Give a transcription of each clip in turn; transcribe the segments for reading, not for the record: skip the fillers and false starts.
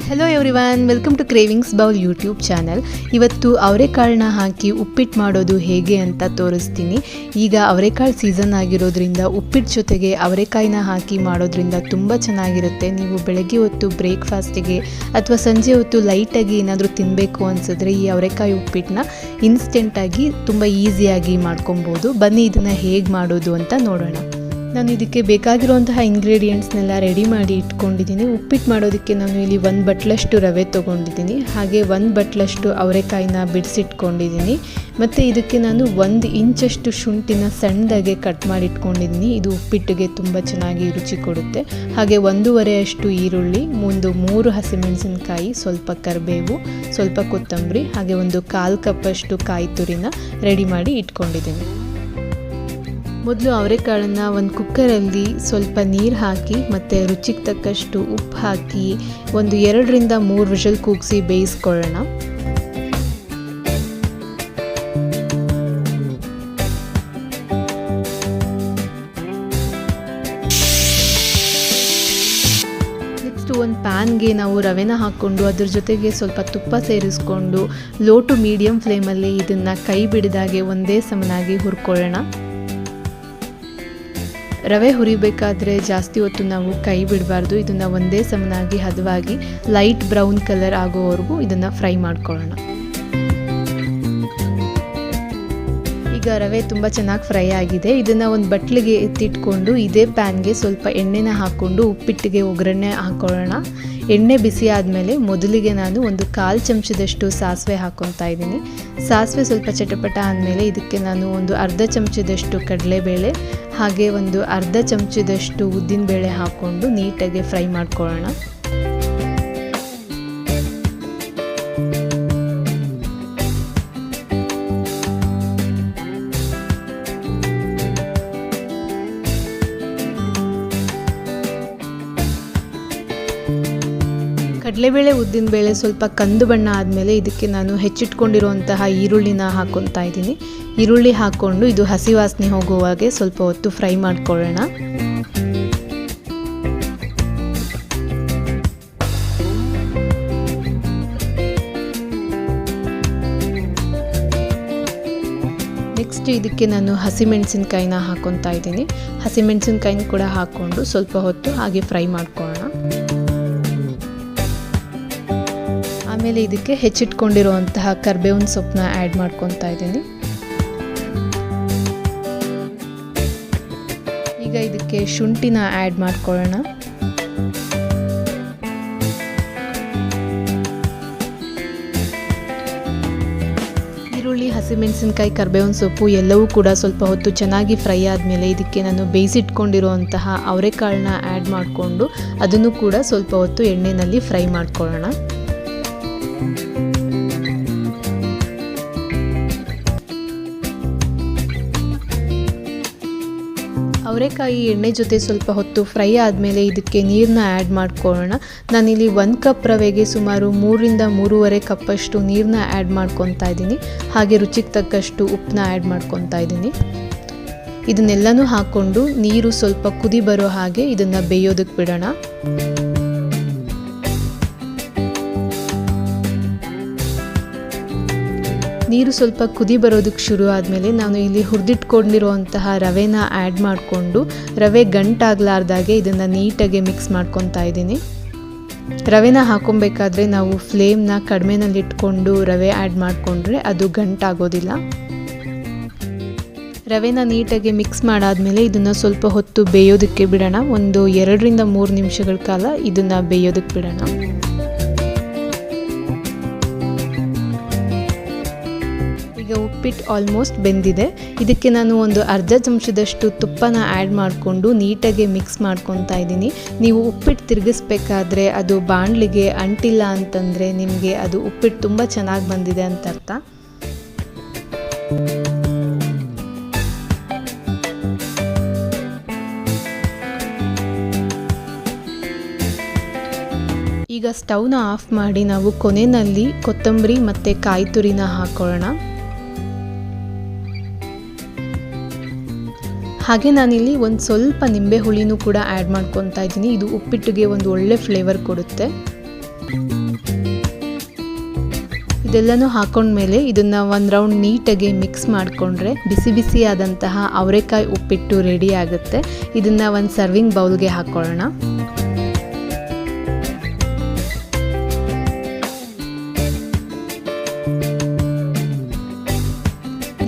Hello everyone, welcome to Cravings Bowl YouTube channel. ಇವತ್ತು ಅವರೆಕಾಳನ್ನ ಹಾಕಿ ಉಪ್ಪಿಟ್ಟು ಮಾಡೋದು ಹೇಗೆ ಅಂತ ತೋರಿಸ್ತೀನಿ. ಈಗ ಅವರೆಕಾಳು ಸೀಸನ್ ಆಗಿರೋದ್ರಿಂದ ಉಪ್ಪಿಟ್ಟು ಜೊತೆಗೆ ಅವರೆಕಾಯಿನ ಹಾಕಿ ಮಾಡೋದ್ರಿಂದ ತುಂಬ ಚೆನ್ನಾಗಿರುತ್ತೆ. ನೀವು ಬೆಳಗ್ಗೆ ಹೊತ್ತು ಬ್ರೇಕ್ಫಾಸ್ಟಿಗೆ ಅಥವಾ ಸಂಜೆ ಹೊತ್ತು ಲೈಟಾಗಿ ಏನಾದರೂ ತಿನ್ನಬೇಕು ಅನಿಸಿದ್ರೆ ಈ ಅವರೆಕಾಯಿ ಉಪ್ಪಿಟ್ಟನ್ನ ಇನ್ಸ್ಟೆಂಟಾಗಿ ತುಂಬ ಈಸಿಯಾಗಿ ಮಾಡ್ಕೊಬೋದು. ಬನ್ನಿ ಇದನ್ನು ಹೇಗೆ ಮಾಡೋದು ಅಂತ ನೋಡೋಣ. ನಾನು ಇದಕ್ಕೆ ಬೇಕಾಗಿರುವಂತಹ ಇಂಗ್ರೀಡಿಯೆಂಟ್ಸ್ನೆಲ್ಲ ರೆಡಿ ಮಾಡಿ ಇಟ್ಕೊಂಡಿದ್ದೀನಿ. ಉಪ್ಪಿಟ್ಟು ಮಾಡೋದಕ್ಕೆ ನಾನು ಇಲ್ಲಿ 1 ಬಟ್ಲಷ್ಟು ರವೆ ತೊಗೊಂಡಿದ್ದೀನಿ, ಹಾಗೆ 1 ಬಟ್ಲಷ್ಟು ಅವರೆಕಾಯಿನ ಬಿಡಿಸಿಟ್ಕೊಂಡಿದ್ದೀನಿ. ಮತ್ತು ಇದಕ್ಕೆ ನಾನು 1 ಇಂಚಷ್ಟು ಶುಂಠಿನ ಸಣ್ಣದಾಗೆ ಕಟ್ ಮಾಡಿ ಇಟ್ಕೊಂಡಿದ್ದೀನಿ. ಇದು ಉಪ್ಪಿಟ್ಟಿಗೆ ತುಂಬ ಚೆನ್ನಾಗಿ ರುಚಿ ಕೊಡುತ್ತೆ. ಹಾಗೆ 1.5 ಅಷ್ಟು ಈರುಳ್ಳಿ, 3 ಹಸಿಮೆಣಸಿನಕಾಯಿ, ಸ್ವಲ್ಪ ಕರಿಬೇವು, ಸ್ವಲ್ಪ ಕೊತ್ತಂಬರಿ, ಹಾಗೆ 1/4 ಕಪ್ಪಷ್ಟು ಕಾಯಿ ತುರಿನ ರೆಡಿ ಮಾಡಿ ಇಟ್ಕೊಂಡಿದ್ದೀನಿ. ಮೊದಲು ಅವರೆಕಾಳನ್ನು ಒಂದು ಕುಕ್ಕರಲ್ಲಿ ಸ್ವಲ್ಪ ನೀರು ಹಾಕಿ ಮತ್ತು ರುಚಿಗೆ ತಕ್ಕಷ್ಟು ಉಪ್ಪು ಹಾಕಿ 2 ರಿಂದ 3 ವಿಷಲ್ ಕೂಗಿಸಿ ಬೇಯಿಸ್ಕೊಳ್ಳೋಣ. ನೆಕ್ಸ್ಟ್ ಒಂದು ಪ್ಯಾನ್ಗೆ ನಾವು ರವೆನ ಹಾಕ್ಕೊಂಡು ಅದ್ರ ಜೊತೆಗೆ ಸ್ವಲ್ಪ ತುಪ್ಪ ಸೇರಿಸ್ಕೊಂಡು ಲೋ ಟು ಮೀಡಿಯಮ್ ಫ್ಲೇಮಲ್ಲಿ ಇದನ್ನು ಕೈ ಬಿಡದಾಗೆ ಒಂದೇ ಸಮನಾಗಿ ಹುರ್ಕೊಳ್ಳೋಣ. ರವೆ ಹುರಿಬೇಕಾದ್ರೆ ಜಾಸ್ತಿ ಹೊತ್ತು ನಾವು ಕೈ ಬಿಡಬಾರ್ದು. ಇದನ್ನು ಒಂದೇ ಸಮನಾಗಿ ಹದವಾಗಿ ಲೈಟ್ ಬ್ರೌನ್ ಕಲರ್ ಆಗೋವರೆಗೂ ಇದನ್ನು ಫ್ರೈ ಮಾಡ್ಕೊಳ್ಳೋಣ. ಈಗ ರವೆ ತುಂಬ ಚೆನ್ನಾಗಿ ಫ್ರೈ ಆಗಿದೆ. ಇದನ್ನು ಒಂದು ಬಟ್ಲಿಗೆ ಎತ್ತಿಟ್ಕೊಂಡು ಇದೇ ಪ್ಯಾನ್ಗೆ ಸ್ವಲ್ಪ ಎಣ್ಣೆನ ಹಾಕ್ಕೊಂಡು ಉಪ್ಪಿಟ್ಟಿಗೆ ಒಗ್ಗರಣೆ ಹಾಕ್ಕೊಳ್ಳೋಣ. ಎಣ್ಣೆ ಬಿಸಿ ಆದಮೇಲೆ ಮೊದಲಿಗೆ ನಾನು 1/4 ಚಮಚದಷ್ಟು ಸಾಸಿವೆ ಹಾಕ್ಕೊತಾ ಇದ್ದೀನಿ. ಸಾಸಿವೆ ಸ್ವಲ್ಪ ಚಟಪಟ ಆದಮೇಲೆ ಇದಕ್ಕೆ ನಾನು 1/2 ಚಮಚದಷ್ಟು ಕಡಲೆಬೇಳೆ ಹಾಗೆ 1/2 ಚಮಚದಷ್ಟು ಉದ್ದಿನಬೇಳೆ ಹಾಕ್ಕೊಂಡು ನೀಟಾಗಿ ಫ್ರೈ ಮಾಡ್ಕೊಳ್ಳೋಣ. ಕಡಲೆಬೇಳೆ ಉದ್ದಿನಬೇಳೆ ಸ್ವಲ್ಪ ಕಂದು ಬಣ್ಣ ಆದಮೇಲೆ ಇದಕ್ಕೆ ನಾನು ಹೆಚ್ಚಿಟ್ಕೊಂಡಿರುವಂತಹ ಈರುಳ್ಳಿನ ಹಾಕ್ಕೊತಾ ಇದ್ದೀನಿ. ಈರುಳ್ಳಿ ಹಾಕ್ಕೊಂಡು ಇದು ಹಸಿ ವಾಸನೆ ಹೋಗುವಾಗೆ ಸ್ವಲ್ಪ ಹೊತ್ತು ಫ್ರೈ ಮಾಡ್ಕೊಳ್ಳೋಣ. ನೆಕ್ಸ್ಟ್ ಇದಕ್ಕೆ ನಾನು ಹಸಿಮೆಣಸಿನ್ಕಾಯಿನ ಹಾಕ್ಕೊತಾ ಇದ್ದೀನಿ. ಹಸಿಮೆಣಸಿನ್ಕಾಯಿನ ಕೂಡ ಹಾಕ್ಕೊಂಡು ಸ್ವಲ್ಪ ಹೊತ್ತು ಹಾಗೆ ಫ್ರೈ ಮಾಡ್ಕೊಳ್ಳೋಣ. ಆಮೇಲೆ ಇದಕ್ಕೆ ಹೆಚ್ಚಿಟ್ಕೊಂಡಿರುವಂತಹ ಕರಿಬೇವಿನ ಸೊಪ್ಪನ್ನ ಆ್ಯಡ್ ಮಾಡ್ಕೊತಾ ಇದ್ದೀನಿ. ಈಗ ಇದಕ್ಕೆ ಶುಂಠಿನ ಆ್ಯಡ್ ಮಾಡ್ಕೊಳ್ಳೋಣ. ಈರುಳ್ಳಿ, ಹಸಿಮೆಣಸಿನಕಾಯಿ, ಕರಿಬೇವಿನ ಸೊಪ್ಪು ಎಲ್ಲವೂ ಕೂಡ ಸ್ವಲ್ಪ ಹೊತ್ತು ಚೆನ್ನಾಗಿ ಫ್ರೈ ಆದಮೇಲೆ ಇದಕ್ಕೆ ನಾನು ಬೇಯಿಸಿಟ್ಕೊಂಡಿರುವಂತಹ ಅವರೆಕಾಳನ್ನ ಆ್ಯಡ್ ಮಾಡಿಕೊಂಡು ಅದನ್ನು ಕೂಡ ಸ್ವಲ್ಪ ಹೊತ್ತು ಎಣ್ಣೆಯಲ್ಲಿ ಫ್ರೈ ಮಾಡ್ಕೊಳ್ಳೋಣ. ಅವರೆಕಾಯಿ ಎಣ್ಣೆ ಜೊತೆ ಸ್ವಲ್ಪ ಹೊತ್ತು ಫ್ರೈ ಆದಮೇಲೆ ಇದಕ್ಕೆ ನೀರನ್ನ ಆ್ಯಡ್ ಮಾಡ್ಕೊಳ್ಳೋಣ. ನಾನಿಲ್ಲಿ 1 ಕಪ್ ರವೆಗೆ ಸುಮಾರು 3 ರಿಂದ 3.5 ಕಪ್ಪಷ್ಟು ನೀರನ್ನ ಆ್ಯಡ್ ಮಾಡ್ಕೊತಾ ಇದ್ದೀನಿ. ಹಾಗೆ ರುಚಿಗೆ ತಕ್ಕಷ್ಟು ಉಪ್ಪನ್ನ ಆ್ಯಡ್ ಮಾಡ್ಕೊತಾ ಇದ್ದೀನಿ. ಇದನ್ನೆಲ್ಲನೂ ಹಾಕ್ಕೊಂಡು ನೀರು ಸ್ವಲ್ಪ ಕುದಿ ಬರೋ ಹಾಗೆ ಇದನ್ನು ಬೇಯೋದಕ್ಕೆ ಬಿಡೋಣ. ನೀರು ಸ್ವಲ್ಪ ಕುದಿ ಬರೋದಕ್ಕೆ ಶುರು ಆದಮೇಲೆ ನಾನು ಇಲ್ಲಿ ಹುರಿದಿಟ್ಕೊಂಡಿರುವಂತಹ ರವೆನ ಆ್ಯಡ್ ಮಾಡಿಕೊಂಡು ರವೆ ಗಂಟಾಗಲಾರ್ದಾಗೆ ಇದನ್ನು ನೀಟಾಗಿ ಮಿಕ್ಸ್ ಮಾಡ್ಕೊತಾ ಇದ್ದೀನಿ. ರವೆನ ಹಾಕೊಬೇಕಾದ್ರೆ ನಾವು ಫ್ಲೇಮ್ನ ಕಡಿಮೆನಲ್ಲಿ ಇಟ್ಕೊಂಡು ರವೆ ಆ್ಯಡ್ ಮಾಡಿಕೊಂಡ್ರೆ ಅದು ಗಂಟಾಗೋದಿಲ್ಲ. ರವೆನ ನೀಟಾಗಿ ಮಿಕ್ಸ್ ಮಾಡಾದಮೇಲೆ ಇದನ್ನು ಸ್ವಲ್ಪ ಹೊತ್ತು ಬೇಯೋದಕ್ಕೆ ಬಿಡೋಣ. 2 ರಿಂದ 3 ನಿಮಿಷಗಳ ಕಾಲ ಇದನ್ನು ಬೇಯೋದಕ್ಕೆ ಬಿಡೋಣ. ಈಗ ಉಪ್ಪಿಟ್ಟು ಆಲ್ಮೋಸ್ಟ್ ಬೆಂದಿದೆ. ಇದಕ್ಕೆ ನಾನು 1/2 ಚಮಚದಷ್ಟು ತುಪ್ಪನ ಆ್ಯಡ್ ಮಾಡಿಕೊಂಡು ನೀಟಾಗಿ ಮಿಕ್ಸ್ ಮಾಡ್ಕೊತಾ ಇದ್ದೀನಿ. ನೀವು ಉಪ್ಪಿಟ್ಟು ತಿರುಗಿಸ್ಬೇಕಾದ್ರೆ ಅದು ಬಾಣಲಿಗೆ ಅಂಟಿಲ್ಲ ಅಂತಂದರೆ ನಿಮಗೆ ಅದು ಉಪ್ಪಿಟ್ಟು ತುಂಬ ಚೆನ್ನಾಗಿ ಬಂದಿದೆ ಅಂತ ಅರ್ಥ. ಈಗ ಸ್ಟವ್ನ ಆಫ್ ಮಾಡಿ ನಾವು ಕೊನೆಯಲ್ಲಿ ಕೊತ್ತಂಬರಿ ಮತ್ತು ಕಾಯಿ ತುರಿನ ಹಾಕ್ಕೊಳ್ಳೋಣ. ಹಾಗೆ ನಾನಿಲ್ಲಿ ಒಂದು ಸ್ವಲ್ಪ ನಿಂಬೆ ಹುಳಿನೂ ಕೂಡ ಆ್ಯಡ್ ಮಾಡ್ಕೊತಾ ಇದ್ದೀನಿ. ಇದು ಉಪ್ಪಿಟ್ಟಿಗೆ ಒಂದು ಒಳ್ಳೆ ಫ್ಲೇವರ್ ಕೊಡುತ್ತೆ. ಇದೆಲ್ಲನೂ ಹಾಕೊಂಡ್ಮೇಲೆ ಇದನ್ನ ಒಂದು ರೌಂಡ್ ನೀಟಾಗಿ ಮಿಕ್ಸ್ ಮಾಡಿಕೊಂಡ್ರೆ ಬಿಸಿ ಬಿಸಿ ಆದಂತಹ ಅವರೆಕಾಯಿ ಉಪ್ಪಿಟ್ಟು ರೆಡಿ ಆಗುತ್ತೆ. ಇದನ್ನ ಒಂದು ಸರ್ವಿಂಗ್ ಬೌಲ್ಗೆ ಹಾಕೊಳ್ಳೋಣ.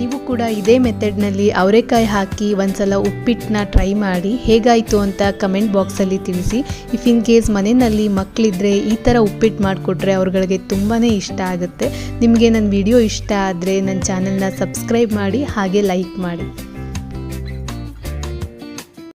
ನೀವು ಕೂಡ ಇದೇ ಮೆಥಡ್ನಲ್ಲಿ ಅವರೆಕಾಯಿ ಹಾಕಿ ಒಂದ್ಸಲ ಉಪ್ಪಿಟ್ಟನ್ನ ಟ್ರೈ ಮಾಡಿ ಹೇಗಾಯಿತು ಅಂತ ಕಮೆಂಟ್ ಬಾಕ್ಸಲ್ಲಿ ತಿಳಿಸಿ. ಇಫ್ ಇನ್ ಕೇಸ್ ಮನೆಯಲ್ಲಿ ಮಕ್ಕಳಿದ್ರೆ ಈ ಥರ ಉಪ್ಪಿಟ್ಟು ಮಾಡಿಕೊಟ್ರೆ ಅವ್ರಿಗೆ ತುಂಬಾ ಇಷ್ಟ ಆಗುತ್ತೆ. ನಿಮಗೆ ನನ್ನ ವಿಡಿಯೋ ಇಷ್ಟ ಆದರೆ ನನ್ನ ಚಾನಲ್ನ ಸಬ್ಸ್ಕ್ರೈಬ್ ಮಾಡಿ ಹಾಗೆ ಲೈಕ್ ಮಾಡಿ.